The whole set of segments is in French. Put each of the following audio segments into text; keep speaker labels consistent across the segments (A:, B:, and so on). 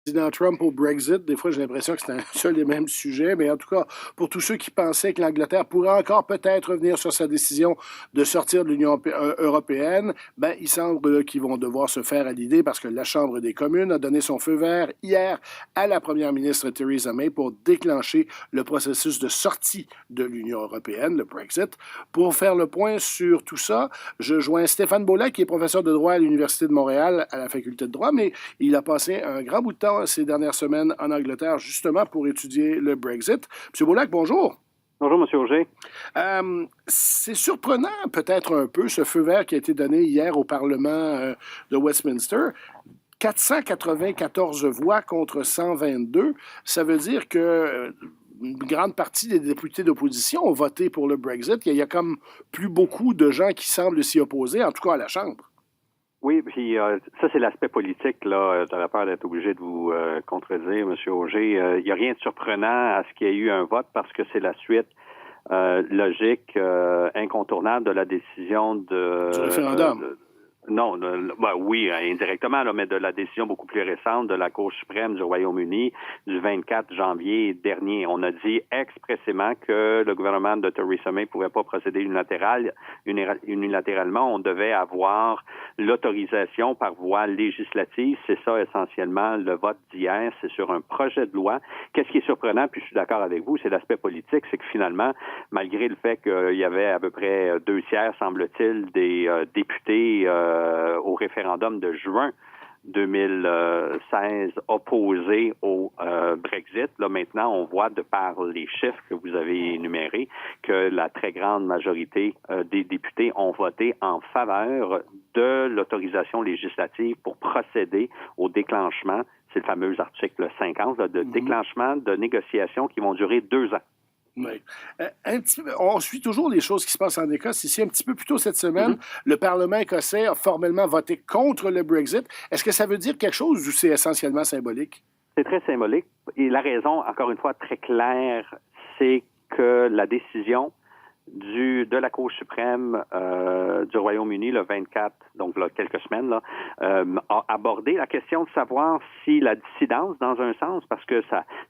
A: président Trump au Brexit. Des fois, j'ai l'impression que c'est un seul et même sujet, mais en tout cas, pour tous ceux qui pensaient que l'Angleterre pourrait encore peut-être revenir sur sa décision de sortir de l'Union européenne, ben, il semble qu'ils vont devoir se faire à l'idée parce que la Chambre des communes a donné son feu vert hier à la première ministre Theresa May pour déclencher le processus de sortie de l'Union européenne, le Brexit. Pour faire le point sur tout ça, je joins Stéphane Beaulac, qui est professeur de droit à l'Université de Montréal à la faculté de droit, mais il a passé un grand bout de temps ces dernières semaines en Angleterre justement pour étudier le Brexit. Monsieur Beaulac, bonjour.
B: Bonjour, M. Auger.
A: C'est surprenant peut-être un peu ce feu vert qui a été donné hier au Parlement de Westminster. 494 voix contre 122, ça veut dire que une grande partie des députés d'opposition ont voté pour le Brexit. Il y a comme plus beaucoup de gens qui semblent s'y opposer, en tout cas à la Chambre.
B: Oui, puis ça, c'est l'aspect politique, là. J'aurais peur d'être obligé de vous contredire, M. Auger. Il n'y a rien de surprenant à ce qu'il y ait eu un vote parce que c'est la suite logique, incontournable de la décision
A: du référendum.
B: Oui, indirectement, là, mais de la décision beaucoup plus récente de la Cour suprême du Royaume-Uni du 24 janvier dernier. On a dit expressément que le gouvernement de Theresa May ne pouvait pas procéder unilatéralement. On devait avoir l'autorisation par voie législative. C'est ça essentiellement le vote d'hier. C'est sur un projet de loi. Qu'est-ce qui est surprenant, puis je suis d'accord avec vous, c'est l'aspect politique, c'est que finalement, malgré le fait qu'il y avait à peu près 2/3, semble-t-il, des députés au référendum de juin 2016 opposés au Brexit. Là, maintenant, on voit, de par les chiffres que vous avez énumérés, que la très grande majorité des députés ont voté en faveur de l'autorisation législative pour procéder au déclenchement, c'est le fameux article 50, là, de déclenchement de négociations qui vont durer 2 ans.
A: Oui. On suit toujours les choses qui se passent en Écosse. Ici, un petit peu plus tôt cette semaine, le Parlement écossais a formellement voté contre le Brexit. Est-ce que ça veut dire quelque chose ou c'est essentiellement symbolique?
B: C'est très symbolique. Et la raison, encore une fois, très claire, c'est que la décision de la Cour suprême du Royaume-Uni, le 24, donc là, quelques semaines, là, a abordé la question de savoir si la dissidence, dans un sens, parce que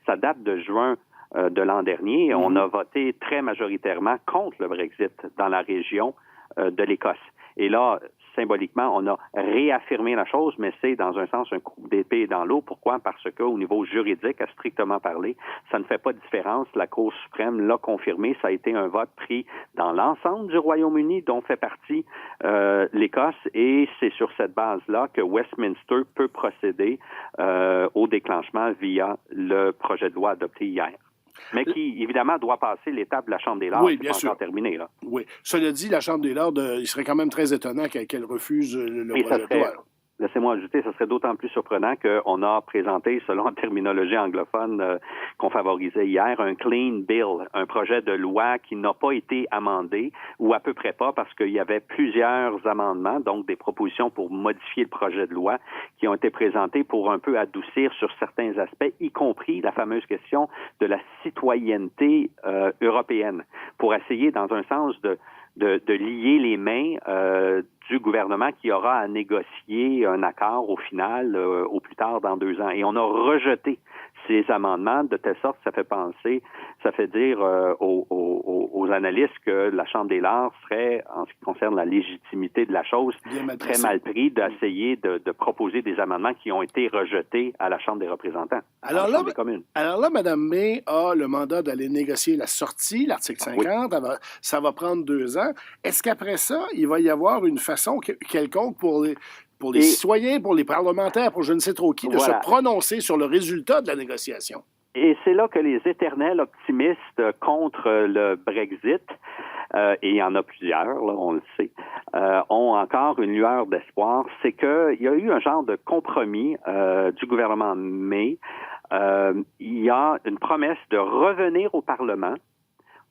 B: ça date de juin de l'an dernier, on a voté très majoritairement contre le Brexit dans la région de l'Écosse. Et là, symboliquement, on a réaffirmé la chose, mais c'est dans un sens un coup d'épée dans l'eau. Pourquoi? Parce qu'au niveau juridique, à strictement parler, ça ne fait pas de différence. La Cour suprême l'a confirmé. Ça a été un vote pris dans l'ensemble du Royaume-Uni, dont fait partie l'Écosse, et c'est sur cette base-là que Westminster peut procéder au déclenchement via le projet de loi adopté hier. Mais qui, évidemment, doit passer l'étape de la Chambre des Lords.
A: Oui, bien sûr.
B: Encore terminé, là.
A: Oui. Cela dit, la Chambre des Lords, il serait quand même très étonnant qu'elle refuse le projet de loi.
B: Laissez-moi ajouter, ce serait d'autant plus surprenant qu'on a présenté, selon la terminologie anglophone qu'on favorisait hier, un clean bill, un projet de loi qui n'a pas été amendé, ou à peu près pas, parce qu'il y avait plusieurs amendements, donc des propositions pour modifier le projet de loi, qui ont été présentés pour un peu adoucir sur certains aspects, y compris la fameuse question de la citoyenneté européenne, pour essayer, dans un sens, de lier les mains du gouvernement qui aura à négocier un accord au final, au plus tard dans 2 ans. Et on a rejeté ces amendements de telle sorte que ça fait dire aux analystes que la Chambre des Lords serait, en ce qui concerne la légitimité de la chose, très mal pris d'essayer de proposer des amendements qui ont été rejetés à la Chambre des représentants, à la Chambre des communes.
A: Alors là, Mme May a le mandat d'aller négocier la sortie, l'article 50, ça va prendre 2 ans. Est-ce qu'après ça, il va y avoir une façon quelconque pour les citoyens, pour les parlementaires, pour je ne sais trop qui, de se prononcer sur le résultat de la négociation?
B: Et c'est là que les éternels optimistes contre le Brexit, et il y en a plusieurs, là, on le sait, ont encore une lueur d'espoir. C'est qu'il y a eu un genre de compromis du gouvernement May. Il y a une promesse de revenir au Parlement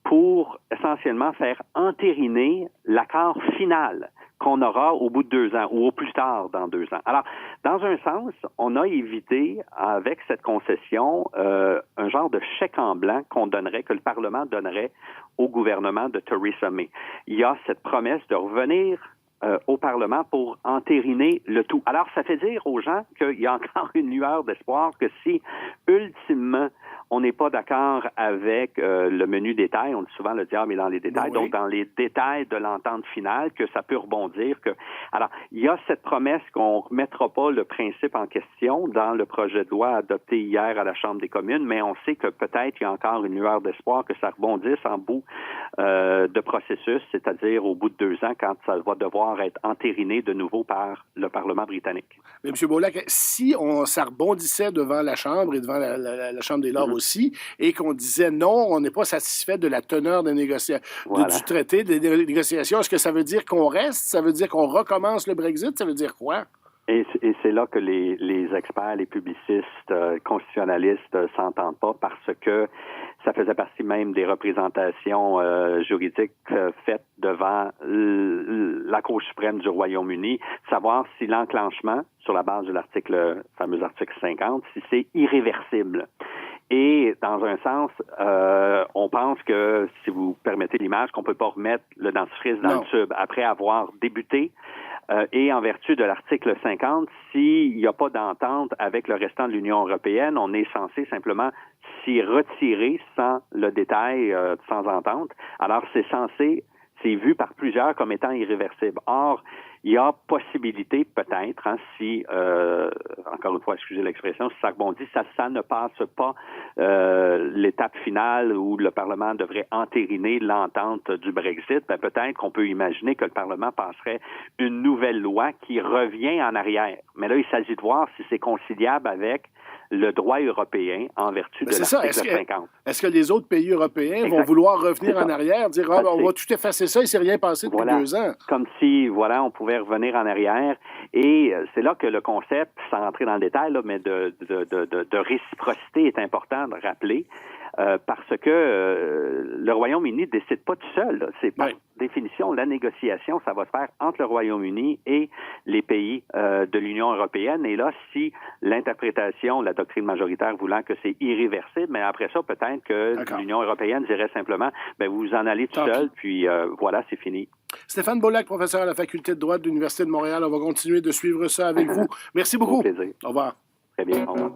B: pour essentiellement faire entériner l'accord final qu'on aura au bout de 2 ans ou au plus tard dans 2 ans. Alors, dans un sens, on a évité, avec cette concession, un genre de chèque en blanc que le Parlement donnerait au gouvernement de Theresa May. Il y a cette promesse de revenir au Parlement pour entériner le tout. Alors, ça fait dire aux gens qu'il y a encore une lueur d'espoir que si, ultimement, on n'est pas d'accord avec le menu détail, on dit souvent le diable est dans les détails, donc dans les détails de l'entente finale, que ça peut rebondir. Alors, il y a cette promesse qu'on ne mettra pas le principe en question dans le projet de loi adopté hier à la Chambre des communes, mais on sait que peut-être il y a encore une lueur d'espoir que ça rebondisse en bout de processus, c'est-à-dire au bout de 2 ans, quand ça va devoir être entériné de nouveau par le Parlement britannique.
A: Mais M. Beaulac, si ça rebondissait devant la Chambre et devant la Chambre des Lords aussi, et qu'on disait non, on n'est pas satisfait de la teneur des du traité, des négociations, est-ce que ça veut dire qu'on reste? Ça veut dire qu'on recommence le Brexit? Ça veut dire quoi?
B: Et c'est là que les experts, les publicistes, constitutionnalistes s'entendent pas parce que ça faisait partie même des représentations juridiques faites devant la Cour suprême du Royaume-Uni, savoir si l'enclenchement, sur la base de le fameux article 50, si c'est irréversible. Et dans un sens, on pense que, si vous permettez l'image, qu'on peut pas remettre le dentifrice dans le tube après avoir débuté. Et en vertu de l'article 50, s'il n'y a pas d'entente avec le restant de l'Union européenne, on est censé simplement s'y retirer sans le détail, sans entente. Alors, c'est vu par plusieurs comme étant irréversible. Or, il y a possibilité, peut-être, si, encore une fois, excusez l'expression, si ça rebondit, ça ne passe pas l'étape finale où le Parlement devrait entériner l'entente du Brexit, ben peut-être qu'on peut imaginer que le Parlement passerait une nouvelle loi qui revient en arrière. Mais là, il s'agit de voir si c'est conciliable avec le droit européen en vertu de l'article 50.
A: Est-ce que les autres pays européens vont vouloir revenir en arrière, dire on va tout effacer ça, il ne s'est rien passé depuis 2 ans?
B: Comme si, on pouvait revenir en arrière. Et c'est là que le concept, sans rentrer dans le détail, là, mais de réciprocité est important de rappeler. Parce que le Royaume-Uni ne décide pas tout seul. Là. C'est par définition, la négociation, ça va se faire entre le Royaume-Uni et les pays de l'Union européenne. Et là, si l'interprétation, la doctrine majoritaire voulant que c'est irréversible, mais après ça, peut-être que l'Union européenne dirait simplement, vous vous en allez tout seul, puis voilà, c'est fini.
A: Stéphane Beaulac, professeur à la Faculté de droit de l'Université de Montréal. On va continuer de suivre ça avec vous. Merci beaucoup.
B: Au plaisir.
A: Au revoir.
B: Très bien. Au revoir.